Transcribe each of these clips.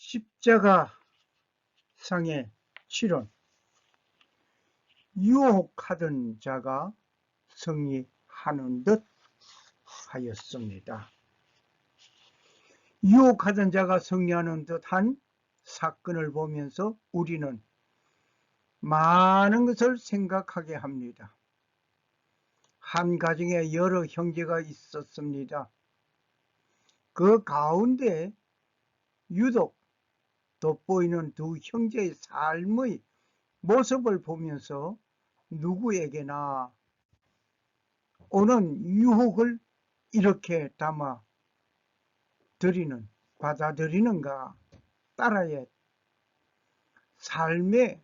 십자가 상의 실현. 유혹하던 자가 승리하는 듯 하였습니다. 유혹하던 자가 승리하는 듯한 사건을 보면서 우리는 많은 것을 생각하게 합니다. 한 가정에 여러 형제가 있었습니다. 그 가운데 유독 돋보이는 두 형제의 삶의 모습을 보면서 누구에게나 오는 유혹을 이렇게 받아들이는가, 따라야 삶의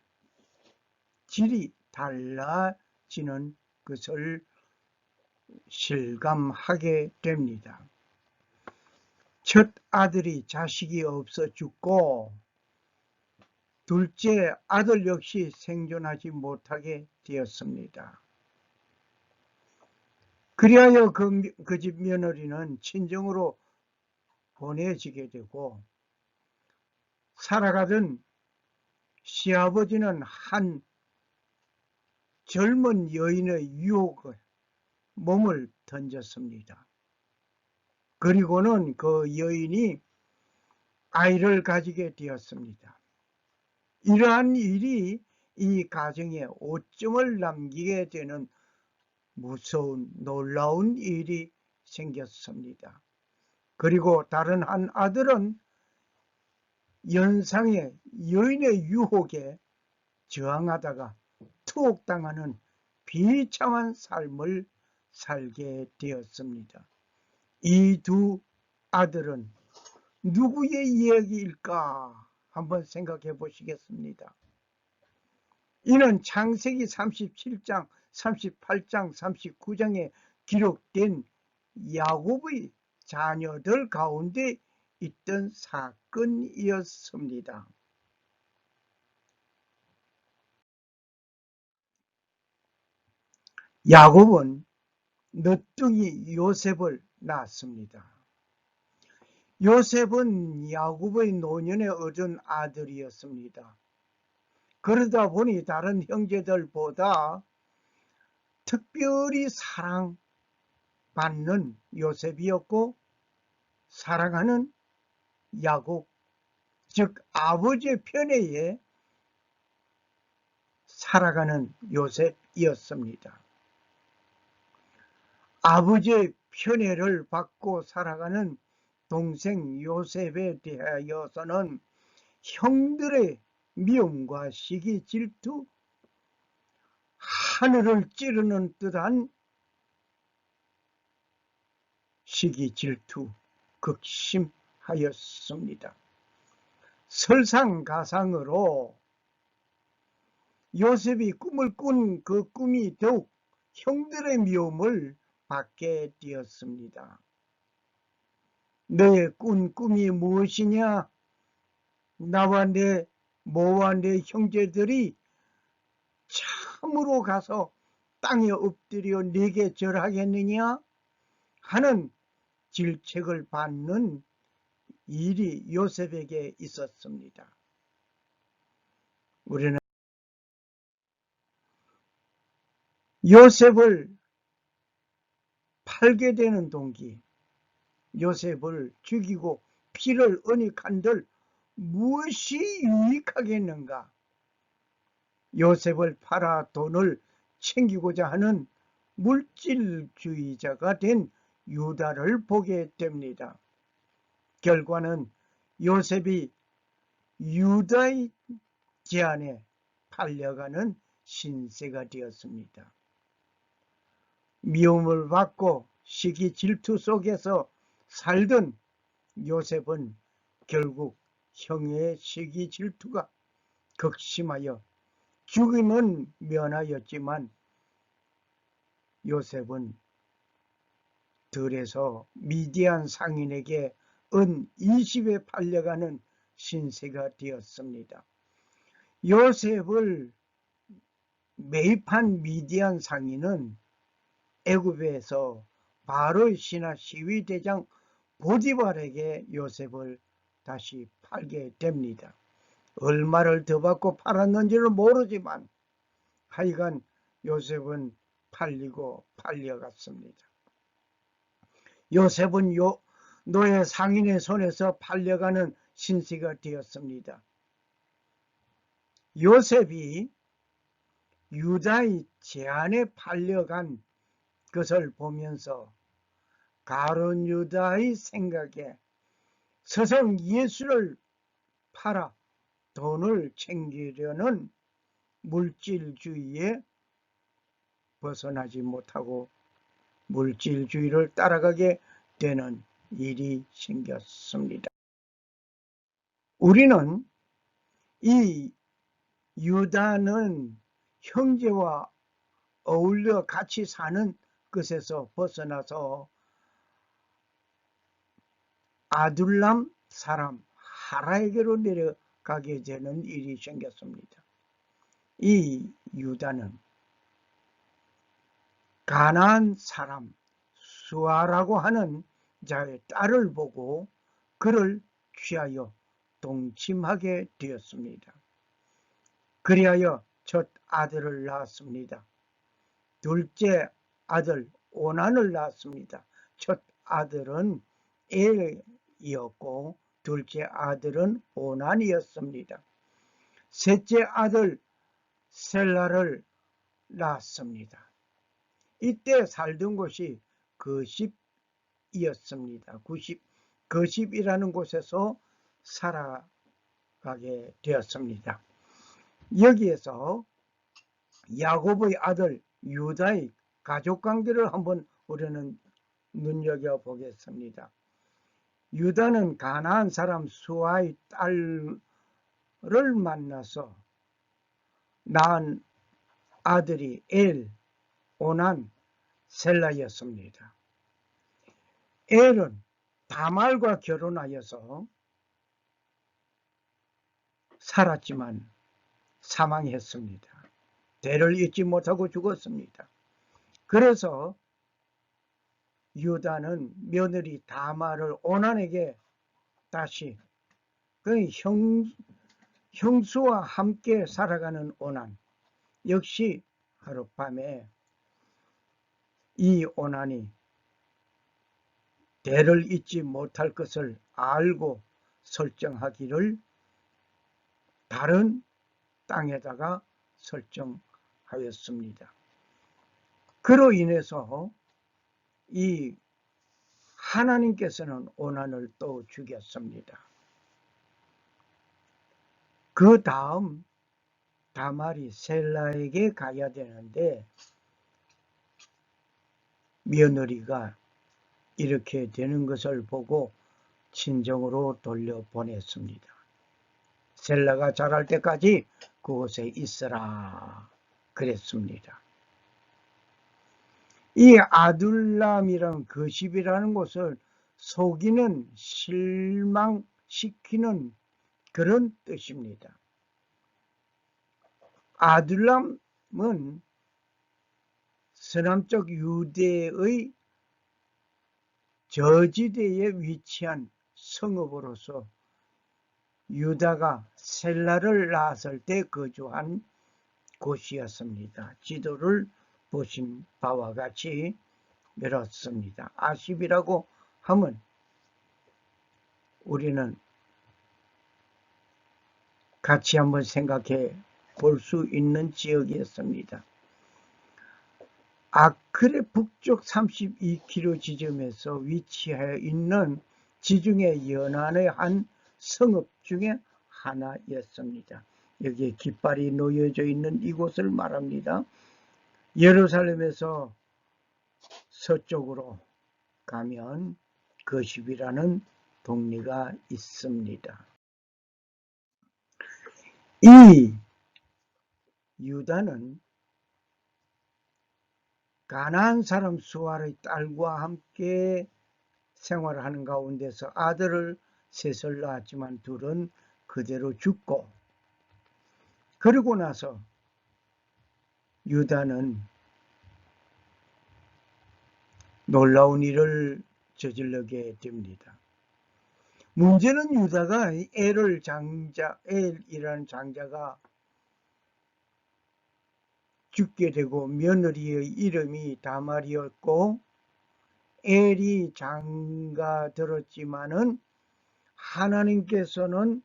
질이 달라지는 것을 실감하게 됩니다. 첫 아들이 자식이 없어 죽고 둘째 아들 역시 생존하지 못하게 되었습니다. 그리하여 그 집 며느리는 친정으로 보내지게 되고 살아가던 시아버지는 한 젊은 여인의 유혹에 몸을 던졌습니다. 그리고는 그 여인이 아이를 가지게 되었습니다. 이러한 일이 이 가정에 오점을 남기게 되는 무서운 놀라운 일이 생겼습니다. 그리고 다른 한 아들은 연상의 여인의 유혹에 저항하다가 투옥당하는 비참한 삶을 살게 되었습니다. 이 두 아들은 누구의 이야기일까 한번 생각해 보시겠습니다. 이는 창세기 37장, 38장, 39장에 기록된 야곱의 자녀들 가운데 있던 사건이었습니다. 야곱은 늦둥이 요셉을 낳았습니다. 요셉은 야곱의 노년에 얻은 아들이었습니다. 그러다 보니 다른 형제들보다 특별히 사랑받는 요셉이었고 사랑하는 야곱, 즉 아버지의 편애에 살아가는 요셉이었습니다. 아버지의 편애를 받고 살아가는 동생 요셉에 대하여서는 형들의 미움과 시기 질투, 하늘을 찌르는 듯한 시기 질투 극심하였습니다. 설상가상으로 요셉이 꿈을 꾼 그 꿈이 더욱 형들의 미움을 받게 되었습니다. 너의 꾼 꿈이 무엇이냐? 나와 내 형제들이 참으로 가서 땅에 엎드려 네게 절하겠느냐? 하는 질책을 받는 일이 요셉에게 있었습니다. 우리는 요셉을 팔게 되는 동기, 요셉을 죽이고 피를 은닉한들 무엇이 유익하겠는가? 요셉을 팔아 돈을 챙기고자 하는 물질주의자가 된 유다를 보게 됩니다. 결과는 요셉이 유다의 제안에 팔려가는 신세가 되었습니다. 미움을 받고 시기 질투 속에서 살던 요셉은 결국 형의 시기 질투가 극심하여 죽임은 면하였지만 요셉은 들에서 미디안 상인에게 은 20에 팔려가는 신세가 되었습니다. 요셉을 매입한 미디안 상인은 애굽에서 바로의 신하 시위대장 보디발에게 요셉을 다시 팔게 됩니다. 얼마를 더 받고 팔았는지는 모르지만 하여간 요셉은 팔려갔습니다. 요셉은 노예 상인의 손에서 팔려가는 신세가 되었습니다. 요셉이 유다의 제안에 팔려간 것을 보면서 가룟 유다의 생각에 스승 예수를 팔아 돈을 챙기려는 물질주의에 벗어나지 못하고 물질주의를 따라가게 되는 일이 생겼습니다. 우리는 이 유다는 형제와 어울려 같이 사는 것에서 벗어나서 아둘람 사람 하라에게로 내려가게 되는 일이 생겼습니다. 이 유다는 가나안 사람 수아라고 하는 자의 딸을 보고 그를 취하여 동침하게 되었습니다. 그리하여 첫 아들을 낳았습니다. 둘째 아들 오난을 낳았습니다. 첫 아들은 엘이었고 둘째 아들은 오난이었습니다. 셋째 아들 셀라를 낳았습니다. 이때 살던 곳이 거십이었습니다. 거십이라는 곳에서 살아가게 되었습니다. 여기에서 야곱의 아들 유다의 가족관계를 한번 우리는 눈여겨보겠습니다. 유다는 가나안 사람 수아의 딸을 만나서 낳은 아들이 엘, 오난, 셀라였습니다. 엘은 다말과 결혼하여서 살았지만 사망했습니다. 대를 잇지 못하고 죽었습니다. 그래서 유다는 며느리 다말을 오난에게 다시 그 형수와 함께 살아가는 오난, 역시 하룻밤에 이 오난이 대를 잇지 못할 것을 알고 설정하기를 다른 땅에다가 설정하였습니다. 그로 인해서 이 하나님께서는 오난을 또 죽였습니다. 그 다음 다말이 셀라에게 가야 되는데 며느리가 이렇게 되는 것을 보고 친정으로 돌려보냈습니다. 셀라가 자랄 때까지 그곳에 있으라 그랬습니다. 이 아둘람이라는 거십이라는 곳을 속이는, 실망시키는 그런 뜻입니다. 아둘람은 서남쪽 유대의 저지대에 위치한 성읍으로서 유다가 셀라를 낳았을 때 거주한 곳이었습니다. 지도를 보신 바와 같이 이렇습니다. 아십이라고 하면 우리는 같이 한번 생각해 볼 수 있는 지역이었습니다. 아크레 북쪽 32km 지점에서 위치하여 있는 지중해 연안의 한 성읍 중에 하나였습니다. 여기에 깃발이 놓여져 있는 이곳을 말합니다. 예루살렘에서 서쪽으로 가면 거십이라는 동네가 있습니다. 이 유다는 가나안 사람 수아의 딸과 함께 생활하는 가운데서 아들을 셋을 낳았지만 둘은 그대로 죽고, 그러고 나서 유다는 놀라운 일을 저질러게 됩니다. 문제는 유다가 엘이라는 장자가 죽게 되고 며느리의 이름이 다말이었고 엘이 장가들었지만은 하나님께서는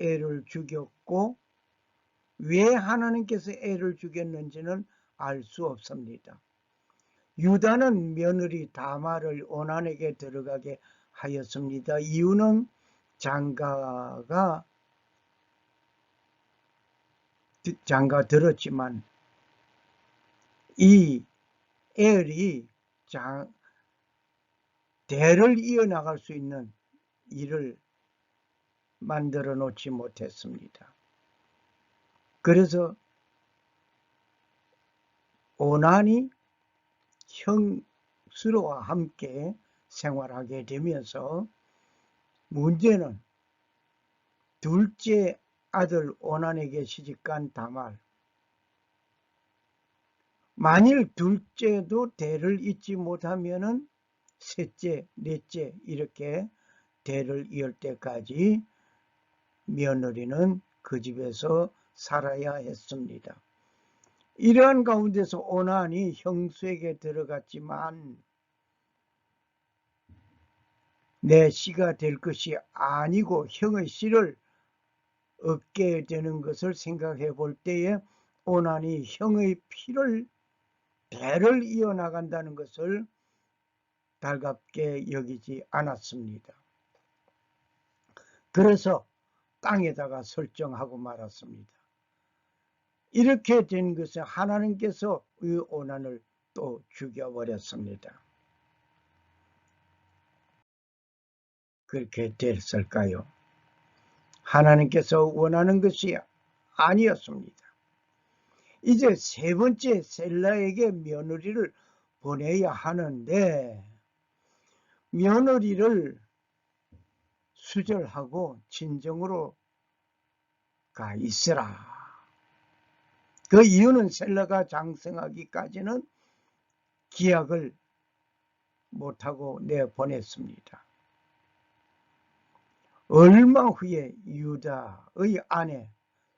엘을 죽였고 왜 하나님께서 엘을 죽였는지는 알 수 없습니다. 유다는 며느리 다말을 오난에게 들어가게 하였습니다. 이유는 장가가 들었지만 이 엘이 대를 이어나갈 수 있는 일을 만들어 놓지 못했습니다. 그래서 오난이 형수로와 함께 생활하게 되면서 문제는 둘째 아들 오난에게 시집간 다말, 만일 둘째도 대를 잇지 못하면은 셋째, 넷째 이렇게 대를 이을 때까지 며느리는 그 집에서 살아야 했습니다. 이러한 가운데서 오난이 형수에게 들어갔지만 내 씨가 될 것이 아니고 형의 씨를 얻게 되는 것을 생각해 볼 때에 오난이 형의 피를 대를 이어나간다는 것을 달갑게 여기지 않았습니다. 그래서 땅에다가 설정하고 말았습니다. 이렇게 된 것은 하나님께서 이 오난을 또 죽여버렸습니다. 그렇게 됐을까요? 하나님께서 원하는 것이 아니었습니다. 이제 세 번째 셀라에게 며느리를 보내야 하는데 며느리를 수절하고 친정으로 가 있으라. 그 이유는 셀라가 장성하기까지는 기약을 못하고 내보냈습니다. 얼마 후에 유다의 아내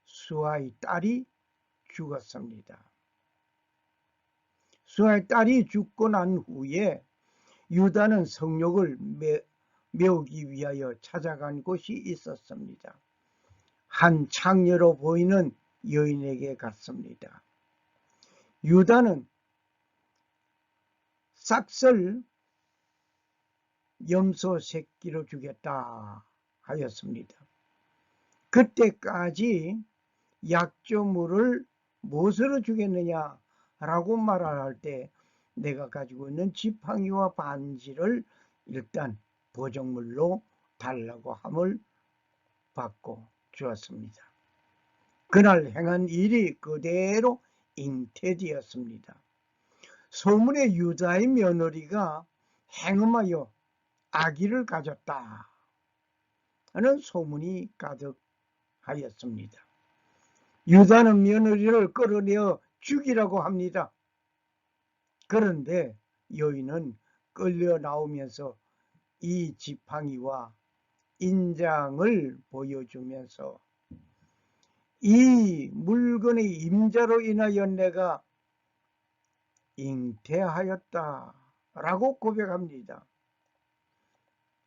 수아의 딸이 죽었습니다. 수아의 딸이 죽고 난 후에 유다는 성욕을 메우기 위하여 찾아간 곳이 있었습니다. 한 창녀로 보이는 여인에게 갔습니다. 유다는 싹쓸 염소 새끼로 주겠다 하였습니다. 그때까지 약조물을 무엇으로 주겠느냐라고 말할 때 내가 가지고 있는 지팡이와 반지를 일단 보정물로 달라고 함을 받고 주었습니다. 그날 행한 일이 그대로 잉태되었습니다. 소문에 유다의 며느리가 행음하여 아기를 가졌다 하는 소문이 가득하였습니다. 유다는 며느리를 끌어내어 죽이라고 합니다. 그런데 여인은 끌려 나오면서 이 지팡이와 인장을 보여주면서 이 물건의 임자로 인하여 내가 잉태하였다라고 고백합니다.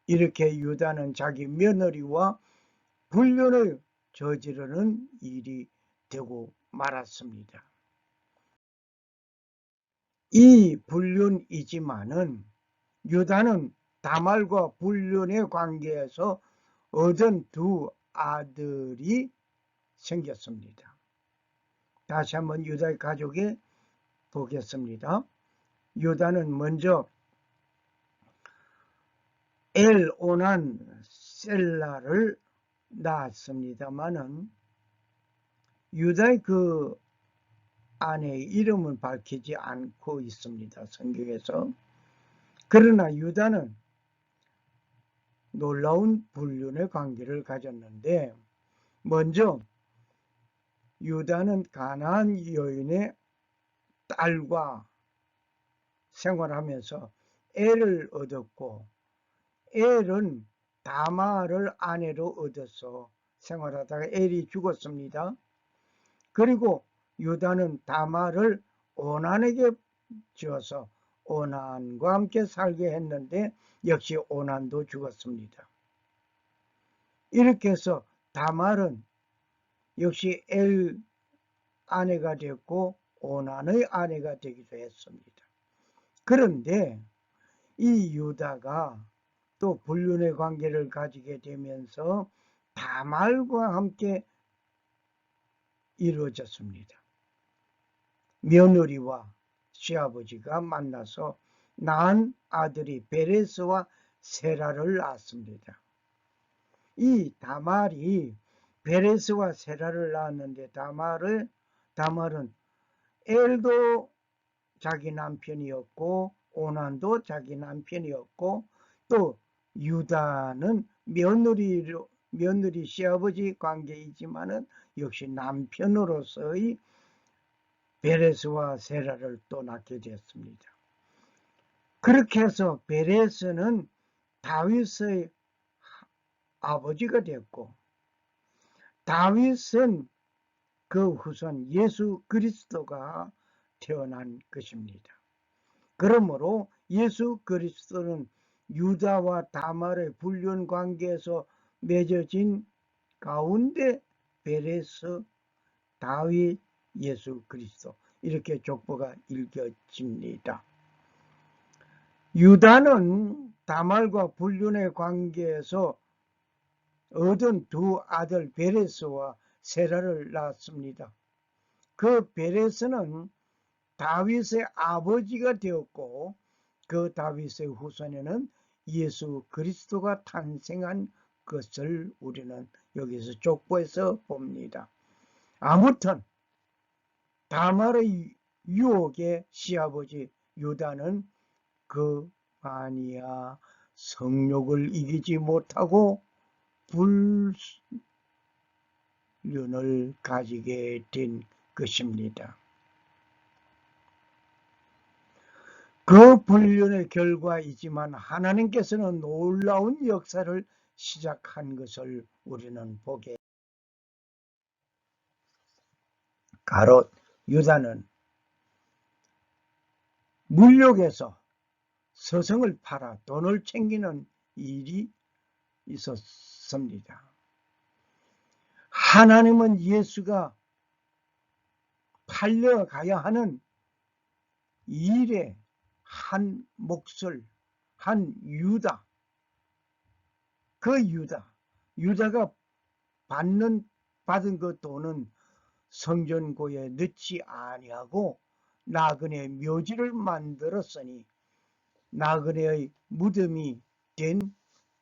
이렇게 유다는 자기 며느리와 불륜을 저지르는 일이 되고 말았습니다. 이 불륜이지만은 유다는 다말과 불륜의 관계에서 얻은 두 아들이 생겼습니다. 다시 한번 유다의 가족에 보겠습니다. 유다는 먼저 엘오난 셀라를 낳았습니다마는 유다의 그 아내의 이름은 밝히지 않고 있습니다. 성경에서. 그러나 유다는 놀라운 불륜의 관계를 가졌는데 먼저 유다는 가나안 여인의 딸과 생활하면서 애를 얻었고 엘은 다말을 아내로 얻어서 생활하다가 엘이 죽었습니다. 그리고 유다는 다말을 오난에게 지어서 오난과 함께 살게 했는데 역시 오난도 죽었습니다. 이렇게 해서 다말은 역시 엘 아내가 됐고 오난의 아내가 되기도 했습니다. 그런데 이 유다가 또 불륜의 관계를 가지게 되면서 다말과 함께 이루어졌습니다. 며느리와 시아버지가 만나서 낳은 아들이 베레스와 세라를 낳았습니다. 이 다말이 베레스와 세라를 낳았는데 다말은 엘도 자기 남편이었고 오난도 자기 남편이었고 또 유다는 며느리 시아버지 관계이지만은 역시 남편으로서의 베레스와 세라를 또 낳게 되었습니다. 그렇게 해서 베레스는 다윗의 아버지가 되었고 다윗은 그 후손 예수 그리스도가 태어난 것입니다. 그러므로 예수 그리스도는 유다와 다말의 불륜 관계에서 맺어진 가운데 베레스, 다윗, 예수 그리스도 이렇게 족보가 읽혀집니다. 유다는 다말과 불륜의 관계에서 얻은 두 아들 베레스와 세라를 낳았습니다. 그 베레스는 다윗의 아버지가 되었고 그 다윗의 후손에는 예수 그리스도가 탄생한 것을 우리는 여기서 족보에서 봅니다. 아무튼 다말의 유혹의 시아버지 유다는 그 마니아 성욕을 이기지 못하고 불륜을 가지게 된 것입니다. 그 불륜의 결과이지만 하나님께서는 놀라운 역사를 시작한 것을 우리는 보게. 가롯 유다는 물욕에서 서성을 팔아 돈을 챙기는 일이 있었습니다. 하나님은 예수가 팔려가야 하는 일의 한 몫을 한 유다, 그 유다가 받은 그 돈은 성전고에 넣지 아니하고 나그네 묘지를 만들었으니 나그네의 무덤이 된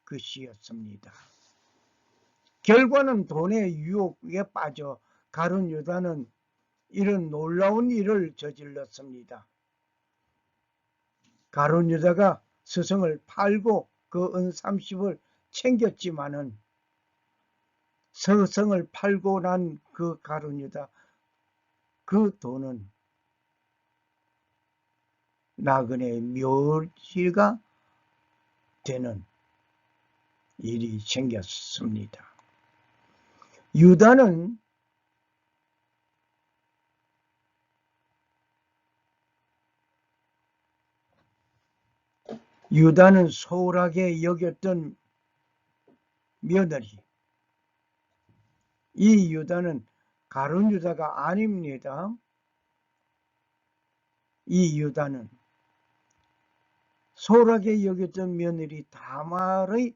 것이었습니다. 결과는 돈의 유혹에 빠져 가룟 유다는 이런 놀라운 일을 저질렀습니다. 가룟 유다가 스승을 팔고 그 은 30을 챙겼지만은 스승을 팔고 난 그 가룟 유다 그 돈은 나그네 묘지가 되는 일이 생겼습니다. 유다는 소홀하게 여겼던 며느리, 이 유다는 가룟 유다가 아닙니다. 이 유다는 소홀하게 여겼던 며느리 다말의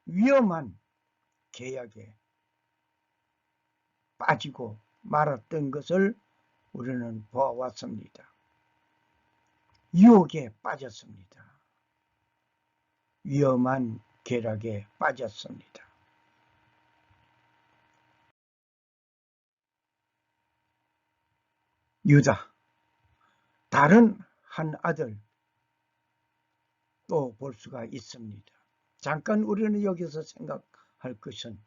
위험한 계약에 빠지고 말았던 것을 우리는 보아왔습니다. 유혹에 빠졌습니다. 위험한 계략에 빠졌습니다. 유다, 다른 한 아들 또 볼 수가 있습니다. 잠깐 우리는 여기서 생각할 것은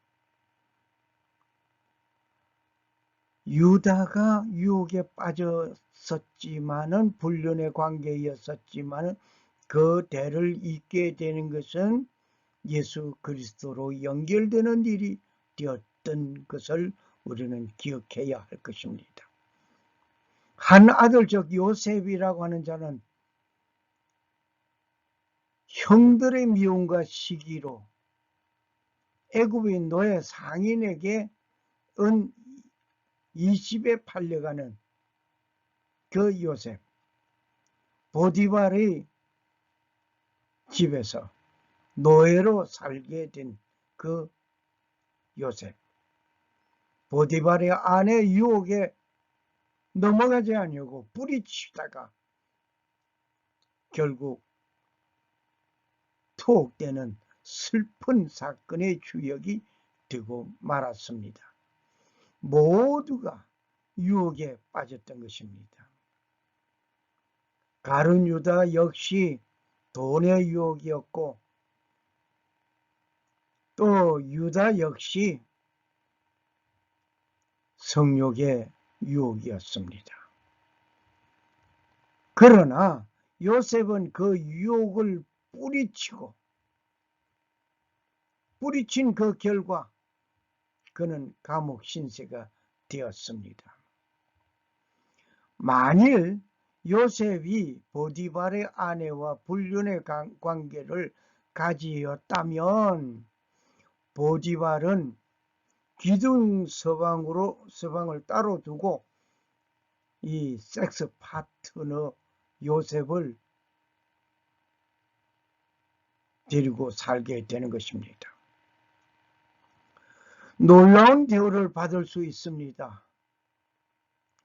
유다가 유혹에 빠졌었지만은 불륜의 관계였었지만은 그 대를 잇게 되는 것은 예수 그리스도로 연결되는 일이 되었던 것을 우리는 기억해야 할 것입니다. 한 아들 즉 요셉이라고 하는 자는 형들의 미움과 시기로 애굽의 노예 상인에게 은 20에 팔려가는 그 요셉, 보디발의 집에서 노예로 살게 된 그 요셉, 보디발의 아내 유혹에 넘어가지 아니하고 뿌리치다가 결국 투옥되는 슬픈 사건의 주역이 되고 말았습니다. 모두가 유혹에 빠졌던 것입니다. 가룟 유다 역시 돈의 유혹이었고 또 유다 역시 성욕의 유혹이었습니다. 그러나 요셉은 그 유혹을 뿌리친 그 결과 그는 감옥 신세가 되었습니다. 만일 요셉이 보디발의 아내와 불륜의 관계를 가지었다면 보디발은 기둥 서방을 따로 두고 이 섹스 파트너 요셉을 데리고 살게 되는 것입니다. 놀라운 대우를 받을 수 있습니다.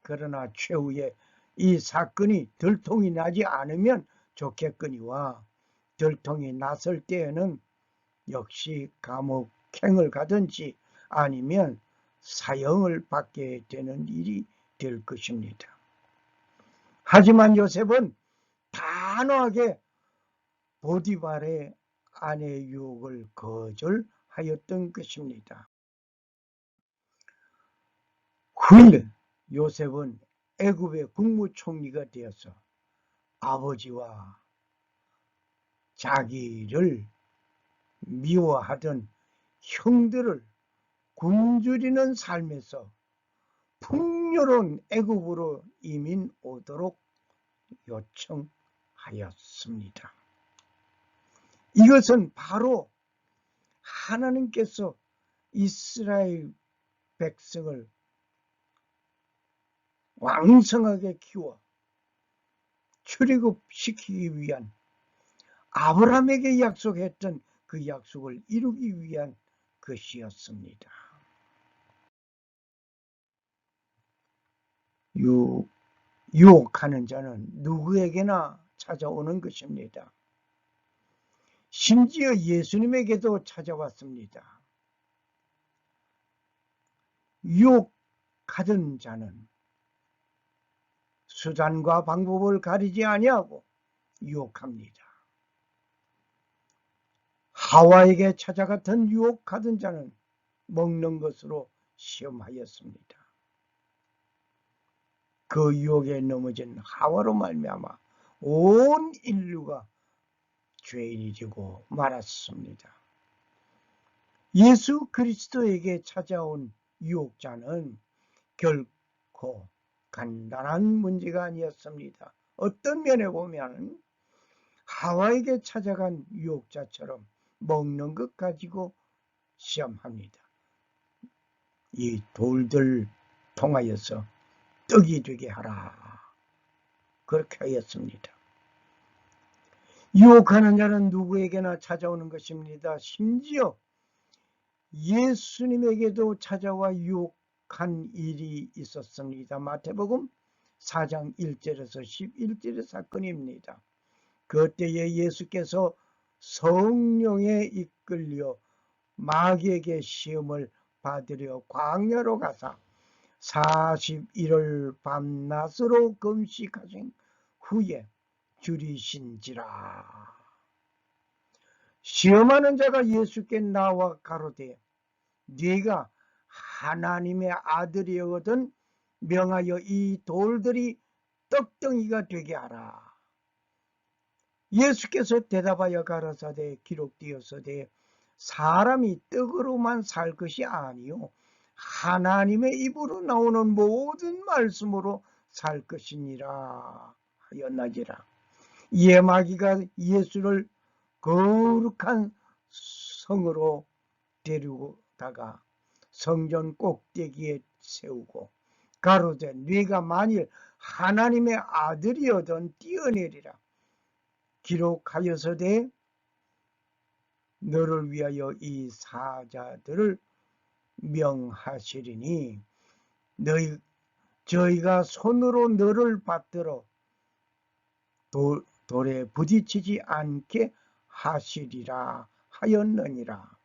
그러나 최후에 이 사건이 들통이 나지 않으면 좋겠거니와 들통이 났을 때에는 역시 감옥행을 가든지 아니면 사형을 받게 되는 일이 될 것입니다. 하지만 요셉은 단호하게 보디발의 아내의 유혹을 거절하였던 것입니다. 후일 요셉은 애굽의 국무총리가 되어서 아버지와 자기를 미워하던 형들을 굶주리는 삶에서 풍요로운 애굽으로 이민 오도록 요청하였습니다. 이것은 바로 하나님께서 이스라엘 백성을 왕성하게 키워 출애굽시키기 위한 아브라함에게 약속했던 그 약속을 이루기 위한 것이었습니다. 유혹하는 자는 누구에게나 찾아오는 것입니다. 심지어 예수님에게도 찾아왔습니다. 유혹하던 자는 수단과 방법을 가리지 아니하고 유혹합니다. 하와에게 찾아갔던 유혹하던 자는 먹는 것으로 시험하였습니다. 그 유혹에 넘어진 하와로 말미암아 온 인류가 죄인이 되고 말았습니다. 예수 그리스도에게 찾아온 유혹자는 결코 간단한 문제가 아니었습니다. 어떤 면에 보면 하와에게 찾아간 유혹자처럼 먹는 것 가지고 시험합니다. 이 돌들 통하여서 떡이 되게 하라. 그렇게 하였습니다. 유혹하는 자는 누구에게나 찾아오는 것입니다. 심지어 예수님에게도 찾아와 유혹한 일이 있었습니다. 마태복음 4장 1절에서 11절의 사건입니다. 그때에 예수께서 성령에 이끌려 마귀에게 시험을 받으려 광야로 가사 41일 밤낮으로 금식하신 후에 줄이신지라. 시험하는 자가 예수께 나와 가로되 네가 하나님의 아들이거든 명하여 이 돌들이 떡덩이가 되게 하라. 예수께서 대답하여 가라사대 기록되었으되 사람이 떡으로만 살 것이 아니요 하나님의 입으로 나오는 모든 말씀으로 살 것이니라 하였나지라. 이에 마귀가 예수를 거룩한 성으로 데리고다가 성전 꼭대기에 세우고 가로되 네가 만일 하나님의 아들이어든 뛰어내리라. 기록하여서되 너를 위하여 이 사자들을 명하시리니 저희가 손으로 너를 받들어 돌에 부딪히지 않게 하시리라 하였느니라.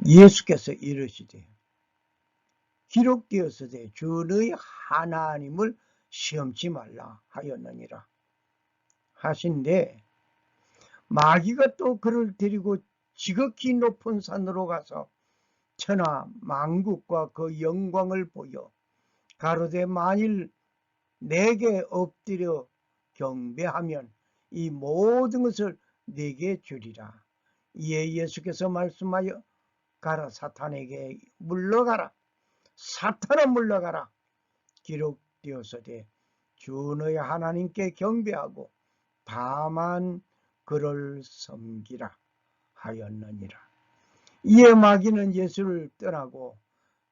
예수께서 이르시되 기록되었으되 주 너희 하나님을 시험치 말라 하였느니라 하신데, 마귀가 또 그를 데리고 지극히 높은 산으로 가서 천하 만국과 그 영광을 보여 가로되 만일 내게 엎드려 경배하면 이 모든 것을 내게 주리라. 이에 예수께서 말씀하여 가라 사탄에게 물러가라. 사탄아 물러가라. 기록되었으되 주 너희 하나님께 경배하고 다만 그를 섬기라 하였느니라. 이에 마귀는 예수를 떠나고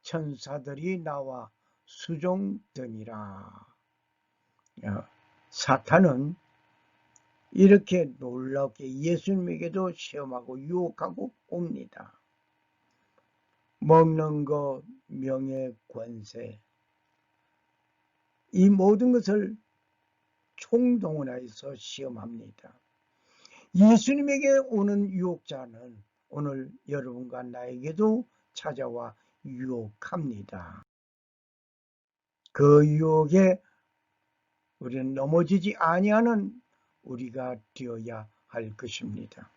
천사들이 나와 수종되니라. 사탄은 이렇게 놀랍게 예수님에게도 시험하고 유혹하고 옵니다. 먹는 것, 명예, 권세, 이 모든 것을 총동원해서 시험합니다. 예수님에게 오는 유혹자는 오늘 여러분과 나에게도 찾아와 유혹합니다. 그 유혹에 우리는 넘어지지 아니하는 우리가 되어야 할 것입니다.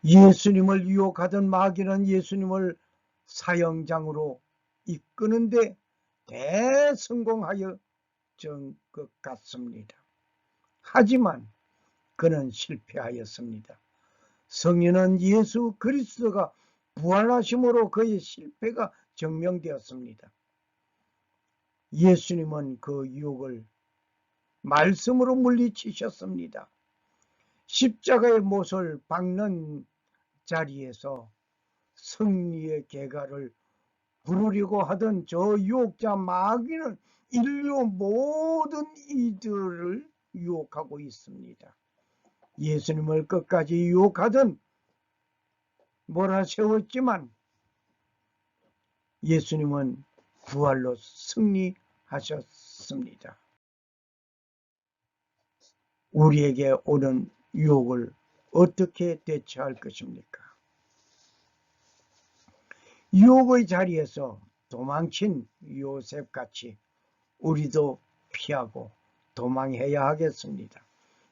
예수님을 유혹하던 마귀는 예수님을 사형장으로 이끄는데 대성공하였던 것 같습니다. 하지만 그는 실패하였습니다. 성령은 예수 그리스도가 부활하심으로 그의 실패가 증명되었습니다. 예수님은 그 유혹을 말씀으로 물리치셨습니다. 십자가의 못을 박는 자리에서 승리의 계가를 부르려고 하던 저 유혹자 마귀는 인류 모든 이들을 유혹하고 있습니다. 예수님을 끝까지 유혹하던 몰아세웠지만 예수님은 부활로 승리하셨습니다. 우리에게 오는 유혹을 어떻게 대처할 것입니까? 유혹의 자리에서 도망친 요셉같이 우리도 피하고 도망해야 하겠습니다.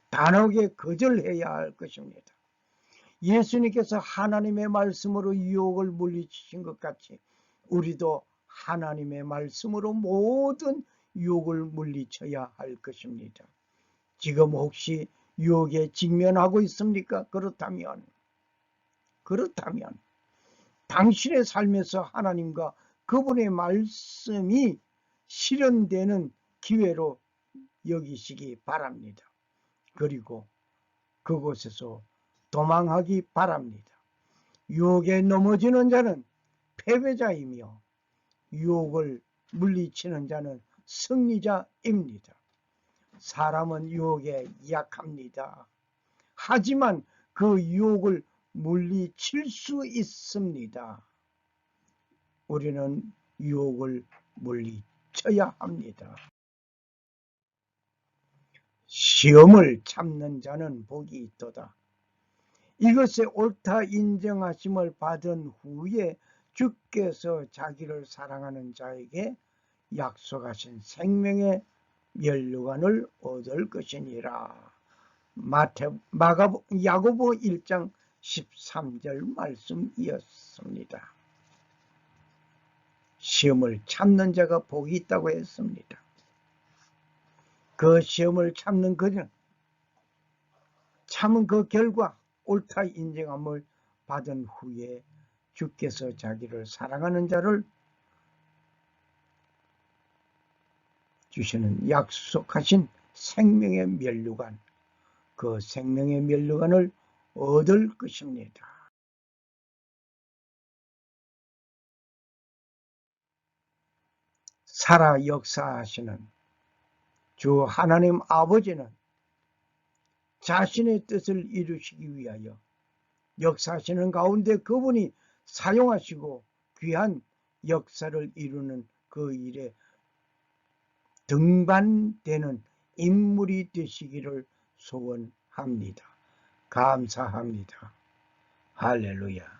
단호하게 거절해야 할 것입니다. 예수님께서 하나님의 말씀으로 유혹을 물리치신 것 같이 우리도 하나님의 말씀으로 모든 유혹을 물리쳐야 할 것입니다. 지금 혹시 유혹에 직면하고 있습니까? 그렇다면 당신의 삶에서 하나님과 그분의 말씀이 실현되는 기회로 여기시기 바랍니다. 그리고 그곳에서 도망하기 바랍니다. 유혹에 넘어지는 자는 패배자이며 유혹을 물리치는 자는 승리자입니다. 사람은 유혹에 약합니다. 하지만 그 유혹을 물리칠 수 있습니다. 우리는 유혹을 물리쳐야 합니다. 시험을 참는 자는 복이 있도다. 이것에 옳다 인정하심을 받은 후에 주께서 자기를 사랑하는 자에게 약속하신 생명의 면류관을 얻을 것이니라. 야고보 1장 13절 말씀이었습니다. 시험을 참는 자가 복이 있다고 했습니다. 그 시험을 참은 그 결과 옳다 인정함을 받은 후에 주께서 자기를 사랑하는 자를 주시는 약속하신 생명의 면류관, 그 생명의 면류관을 얻을 것입니다. 살아 역사하시는 주 하나님 아버지는 자신의 뜻을 이루시기 위하여 역사하시는 가운데 그분이 사용하시고 귀한 역사를 이루는 그 일에 등반되는 인물이 되시기를 소원합니다. 감사합니다. 할렐루야.